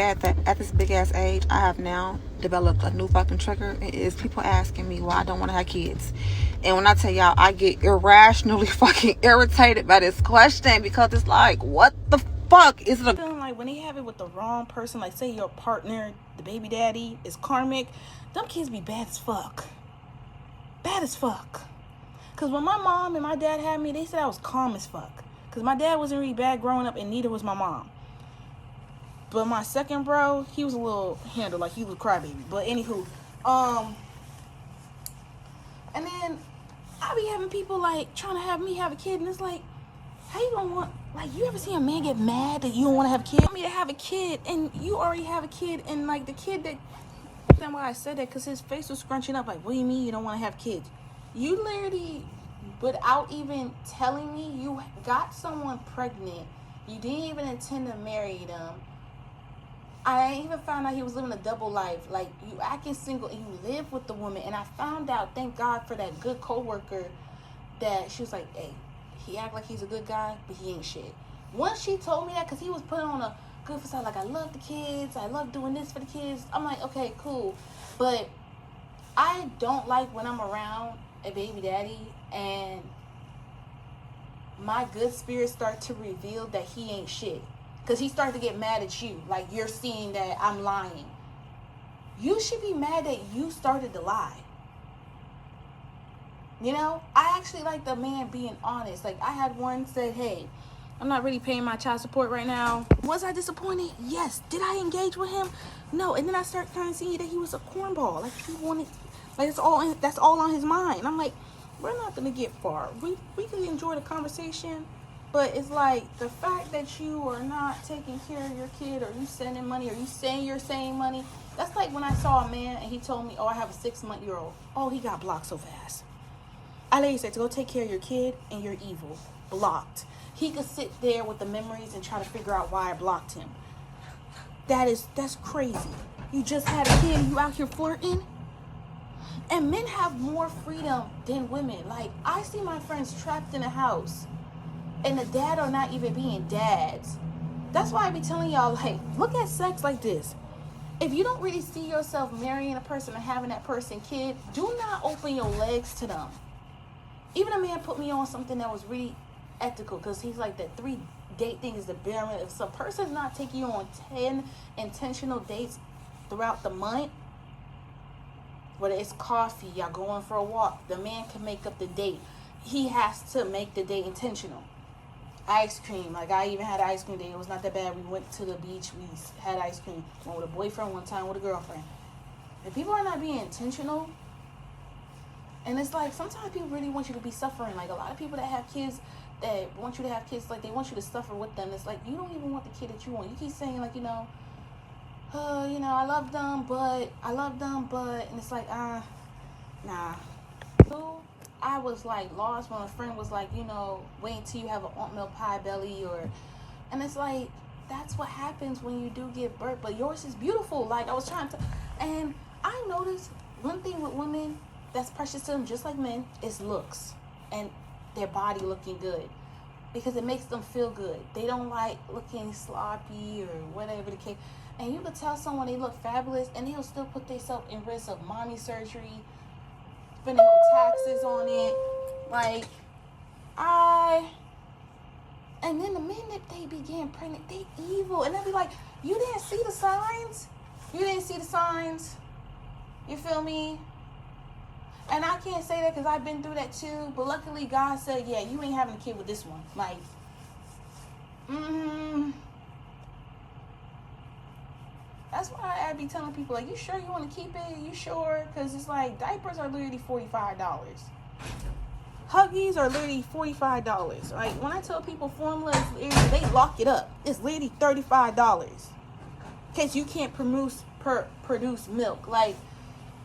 at this big ass age, I have now developed a new fucking trigger. It is people asking me why I don't want to have kids. And when I tell y'all, I get irrationally fucking irritated by this question because it's like, what the fuck is it? Feeling like when they have it with the wrong person, like say your partner, the baby daddy, is karmic, them kids be bad as fuck. Bad as fuck. Because when my mom and my dad had me, they said I was calm as fuck. Because my dad wasn't really bad growing up, and neither was my mom. But my second bro, he was a little handled, like he was a crybaby. But anywho, and then I be having people like trying to have me have a kid, and it's like, how you gonna want, like, you ever see a man get mad that you don't want to have a kid? You want me to have a kid, and you already have a kid, and like the kid that, that's why I said that, because his face was scrunching up, like, what do you mean you don't want to have kids? You literally, without even telling me, you got someone pregnant. You didn't even intend to marry them. I even found out he was living a double life. Like, you acting single and you live with the woman. And I found out, thank God for that good coworker, that she was like, hey, he act like he's a good guy, but he ain't shit. Once she told me that, because he was putting on a good facade, like, I love the kids, I love doing this for the kids. I'm like, okay, cool. But I don't like when I'm around a baby daddy and my good spirits start to reveal that he ain't shit. Because he started to get mad at you. Like, you're seeing that I'm lying. You should be mad that you started to lie. You know? I actually like the man being honest. Like, I had one said, hey, I'm not really paying my child support right now. Was I disappointed? Yes. Did I engage with him? No. And then I started kind of seeing that he was a cornball. Like, he wanted, like, that's all on his mind. I'm like, we're not going to get far. We can enjoy the conversation, but it's like the fact that you are not taking care of your kid, or you sending money, or you saying you're saying money. That's like when I saw a man and he told me, oh, I have a 6-month-old. Oh, he got blocked so fast. I literally said to go take care of your kid and you're evil. Blocked. He could sit there with the memories and try to figure out why I blocked him. That's crazy. You just had a kid and you out here flirting? And men have more freedom than women. Like, I see my friends trapped in a house and the dad are not even being dads. That's why I be telling y'all, like, look at sex like this. If you don't really see yourself marrying a person or having that person kid, do not open your legs to them. Even a man put me on something that was really ethical, because he's like, that 3-date thing is the bare minimum. If some person's not taking you on 10 intentional dates throughout the month, whether it's coffee, y'all going for a walk, the man can make up the date. He has to make the date intentional. Ice cream, like, I even had an ice cream date. It was not that bad. We went to the beach, we had ice cream. Went with a boyfriend one time, with a girlfriend. If people are not being intentional, and it's like, sometimes people really want you to be suffering. Like, a lot of people that have kids, that want you to have kids, like, they want you to suffer with them. It's like, you don't even want the kid that you want. You keep saying, like, I love them, but, and it's like, nah. So I was like lost when a friend was like, wait until you have an oatmeal pie belly, and it's like, that's what happens when you do give birth. But yours is beautiful. Like, I was trying to, and I noticed one thing with women that's precious to them, just like men, is looks and their body looking good, because it makes them feel good. They don't like looking sloppy or whatever the case. And you could tell someone they look fabulous, and they'll still put themselves in risk of mommy surgery, spending taxes on it. Like, and then the minute they begin pregnant, they evil. And they'll be like, you didn't see the signs? You didn't see the signs? You feel me? And I can't say that because I've been through that too. But luckily, God said, yeah, you ain't having a kid with this one. Like, that's why I be telling people, like, you sure you want to keep it? You sure? Because it's like, diapers are literally $45. Huggies are literally $45. Like, when I tell people formula, they lock it up. It's literally $35. In case you can't produce milk. Like,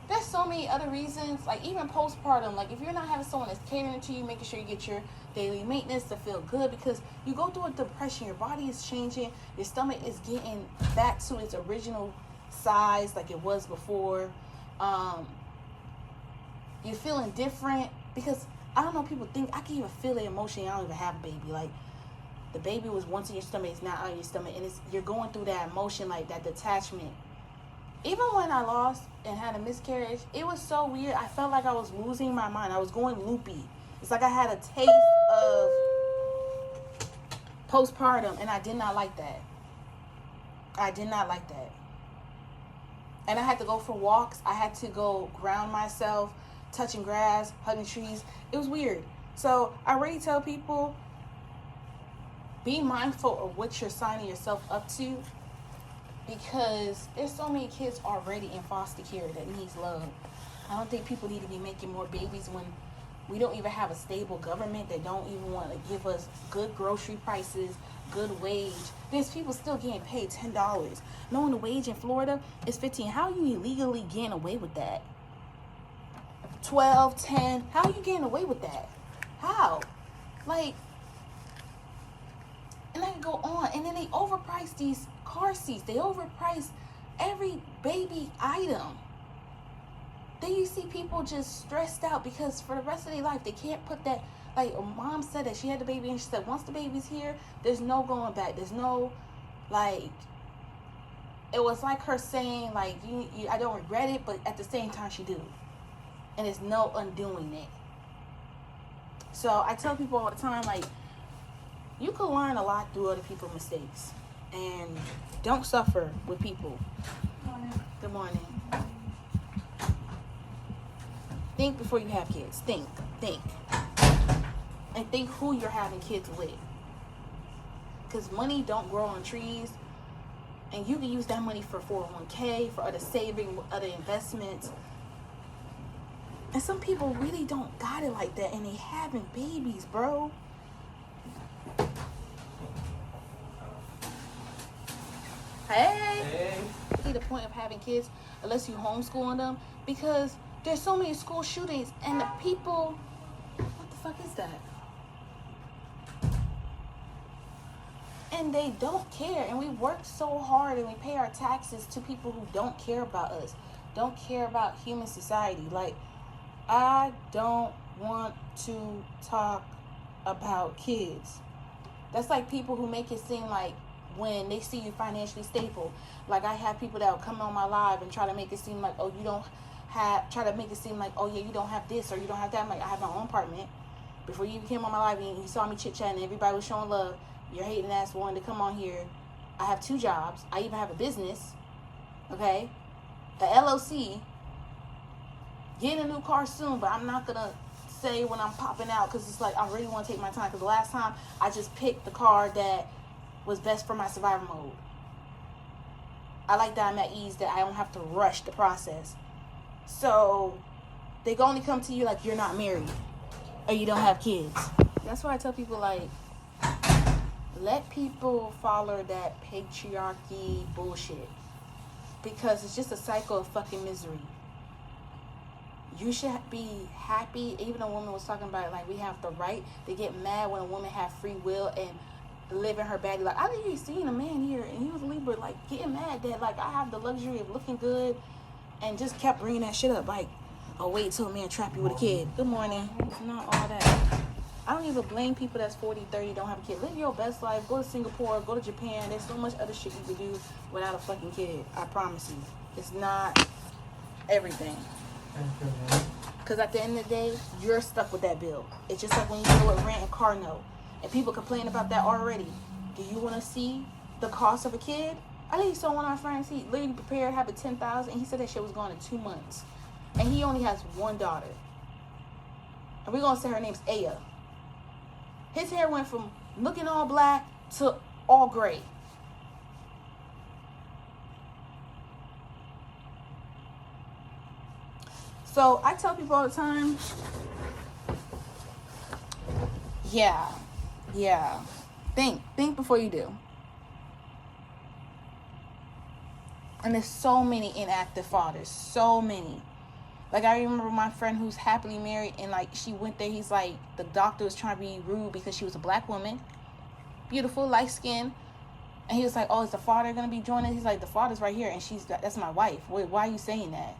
there's so many other reasons. Like, even postpartum, like, if you're not having someone that's catering to you, making sure you get your daily maintenance to feel good, because you go through a depression, your body is changing, your stomach is getting back to its original size like it was before. You're feeling different, because I don't know, people think I can even feel the emotion. I don't even have a baby. Like, The baby was once in your stomach, it's not out of your stomach, and you're going through that emotion, like that detachment. Even when I lost and had a miscarriage, it was so weird. I felt like I was losing my mind. I was going loopy. It's like I had a taste of postpartum, and I did not like that. I did not like that. And I had to go for walks. I had to go ground myself, touching grass, hugging trees. It was weird. So I already tell people, be mindful of what you're signing yourself up to, because there's so many kids already in foster care that needs love. I don't think people need to be making more babies when we don't even have a stable government that don't even want to give us good grocery prices, good wage. There's people still getting paid $10, knowing the wage in Florida is $15. How are you illegally getting away with that? 12, 10. How are you getting away with that? How? Like, and I can go on. And then they overprice these car seats. They overprice every baby item. Then you see people just stressed out because for the rest of their life, they can't put that. Like, mom said that she had the baby, and she said once the baby's here, there's no going back. There's no, like, it was like her saying, like, I don't regret it, but at the same time she do. And there's no undoing it. So I tell people all the time, like, you can learn a lot through other people's mistakes. And don't suffer with people. Good morning. Think before you have kids. Think. And think who you're having kids with. Because money don't grow on trees. And you can use that money for 401k, for other saving, other investments. And some people really don't got it like that. And they having babies, bro. Hey. See the point of having kids unless you homeschooling them, because there's so many school shootings and the people, what the fuck is that? And they don't care, and we work so hard and we pay our taxes to people who don't care about us, don't care about human society. Like, I don't want to talk about kids. That's like people who make it seem like when they see you financially stable. Like, I have people that will come on my live and try to make it seem like, oh, you don't have, try to make it seem like, oh yeah, you don't have this or you don't have that. I'm like, I have my own apartment. Before you came on my live and you saw me chit-chatting and everybody was showing love, your hating ass wanted to come on here. I have 2 jobs. I even have a business. Okay? The LLC. Getting a new car soon, but I'm not gonna say when I'm popping out, because it's like I really want to take my time, because the last time I just picked the car that was best for my survival mode. I like that I'm at ease, that I don't have to rush the process. So they can only come to you like you're not married or you don't have kids. That's why I tell people, like, let people follow that patriarchy bullshit, because it's just a cycle of fucking misery. You should be happy. Even a woman was talking about it, like, we have the right to get mad when a woman have free will and living her baddie. Like, I literally seen a man here, and he was a Libra, like, getting mad that, like, I have the luxury of looking good, and just kept bringing that shit up, like, oh, wait till a man trap you with a kid. Good morning. It's not all that. I don't even blame people that's 40, 30, don't have a kid. Live your best life. Go to Singapore. Go to Japan. There's so much other shit you can do without a fucking kid. I promise you. It's not everything. Because at the end of the day, you're stuck with that bill. It's just like when you deal with rent and car note. And people complain about that already. Do you want to see the cost of a kid? I think saw one of our friends, he literally prepared to have a $10,000, and he said that shit was going in 2 months. And he only has 1 daughter. And we're going to say her name's Aya. His hair went from looking all black to all gray. So I tell people all the time, yeah, think before you do. And there's so many inactive fathers, so many. Like, I remember my friend who's happily married, and, like, she went there, he's like, the doctor was trying to be rude because she was a black woman, beautiful, light skin, and he was like, oh, is the father going to be joining? He's like, the father's right here, and that's my wife. Wait, why are you saying that?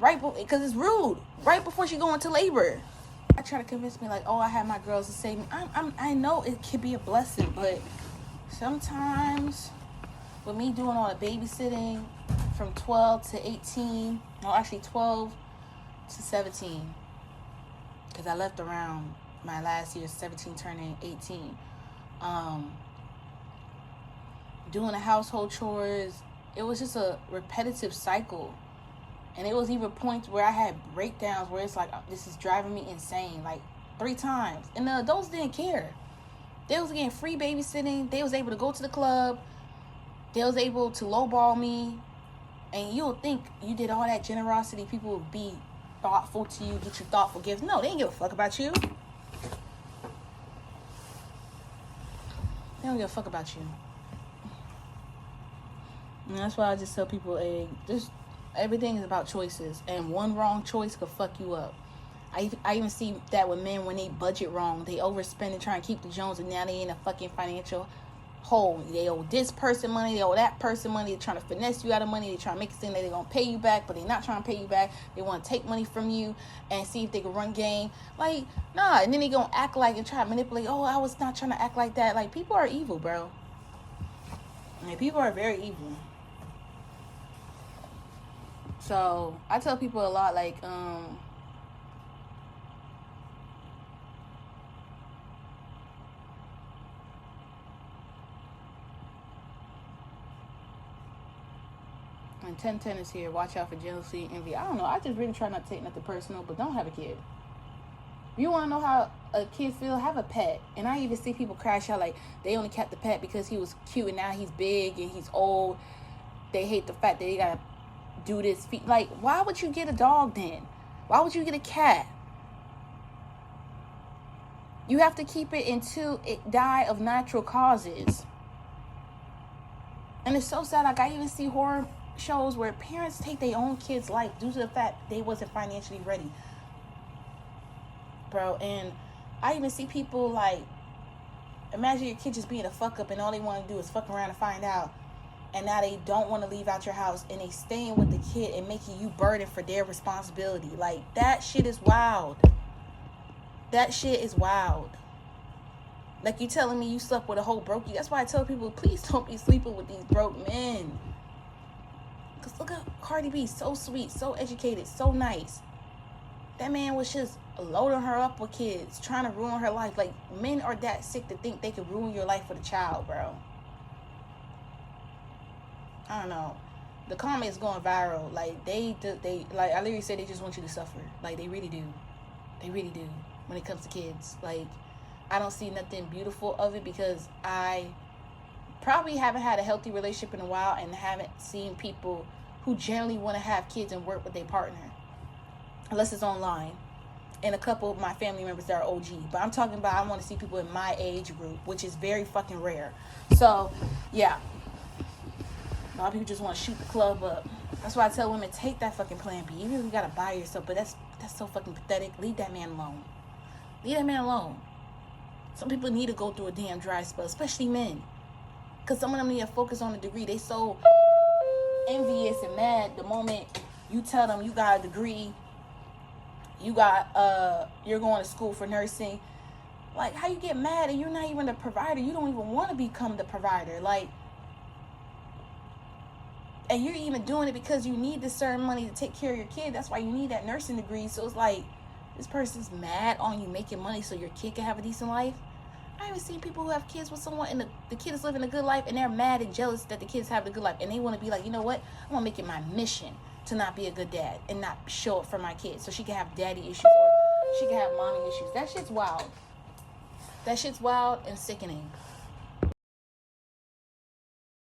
Right, because it's rude. Right before she go into labor. I try to convince me, like, oh, I have my girls to save me. I know it could be a blessing, but sometimes with me doing all the babysitting from 12 to 18, no, actually 12 to 17, because I left around my last year, 17 turning 18. Doing the household chores, it was just a repetitive cycle. And it was even points where I had breakdowns where it's like, this is driving me insane, like 3 times. And the adults didn't care. They was getting free babysitting. They was able to go to the club. They was able to lowball me. And you'll think you did all that generosity, people would be thoughtful to you, get you thoughtful gifts. No, they didn't give a fuck about you. They don't give a fuck about you. And that's why I just tell people, hey, everything is about choices. And one wrong choice could fuck you up. I even see that with men when they budget wrong. They overspend and try and keep the Jones, and now they in a fucking financial hole. They owe this person money, they owe that person money. They're trying to finesse you out of money. They're trying to make it seem that they're going to pay you back, but they're not trying to pay you back. They want to take money from you and see if they can run game. Like, nah. And then they going to act like and try to manipulate. Oh, I was not trying to act like that. Like, people are evil, bro. Like, people are very evil. So I tell people a lot, like, and 1010 is here. Watch out for jealousy, envy. I don't know. I just really try not to take nothing personal, but don't have a kid. If you want to know how a kid feel, have a pet. And I even see people crash out like they only kept the pet because he was cute and now he's big and he's old. They hate the fact that they gotta do this. Like, why would you get a dog then? Why would you get a cat? You have to keep it until it die of natural causes. And it's so sad. Like, I even see horror shows where parents take their own kids' life due to the fact they wasn't financially ready, bro. And I even see people like, imagine your kid just being a fuck up and all they want to do is fuck around and find out, and now they don't want to leave out your house and they staying with the kid and making you burden for their responsibility. Like, that shit is wild. That shit is wild. Like, you telling me you slept with a whole broke. That's why I tell people, please don't be sleeping with these broke men. Because look at Cardi B, so sweet, so educated, so nice. That man was just loading her up with kids, trying to ruin her life. Like, men are that sick to think they can ruin your life with a child, bro. I don't know. The comments going viral. Like, they like, I literally said they just want you to suffer. Like, they really do. They really do. When it comes to kids, like, I don't see nothing beautiful of it because I probably haven't had a healthy relationship in a while and haven't seen people who generally want to have kids and work with their partner, unless it's online, and a couple of my family members that are OG. But I'm talking about, I want to see people in my age group, which is very fucking rare. So yeah, a lot of people just want to shoot the club up. That's why I tell women, take that fucking plan B. Even if you gotta buy yourself, but that's so fucking pathetic. Leave that man alone. Leave that man alone. Some people need to go through a damn dry spell, especially men, because some of them need to focus on the degree. They so envious and mad the moment you tell them you got a degree, you're going to school for nursing. Like, how you get mad and you're not even the provider? You don't even want to become the provider. Like, and you're even doing it because you need this certain money to take care of your kid. That's why you need that nursing degree. So it's like, this person's mad on you making money so your kid can have a decent life. I even seen people who have kids with someone and the kid is living a good life and they're mad and jealous that the kids have a good life. And they want to be like, you know what? I'm going to make it my mission to not be a good dad and not show up for my kids so she can have daddy issues or she can have mommy issues. That shit's wild. That shit's wild and sickening.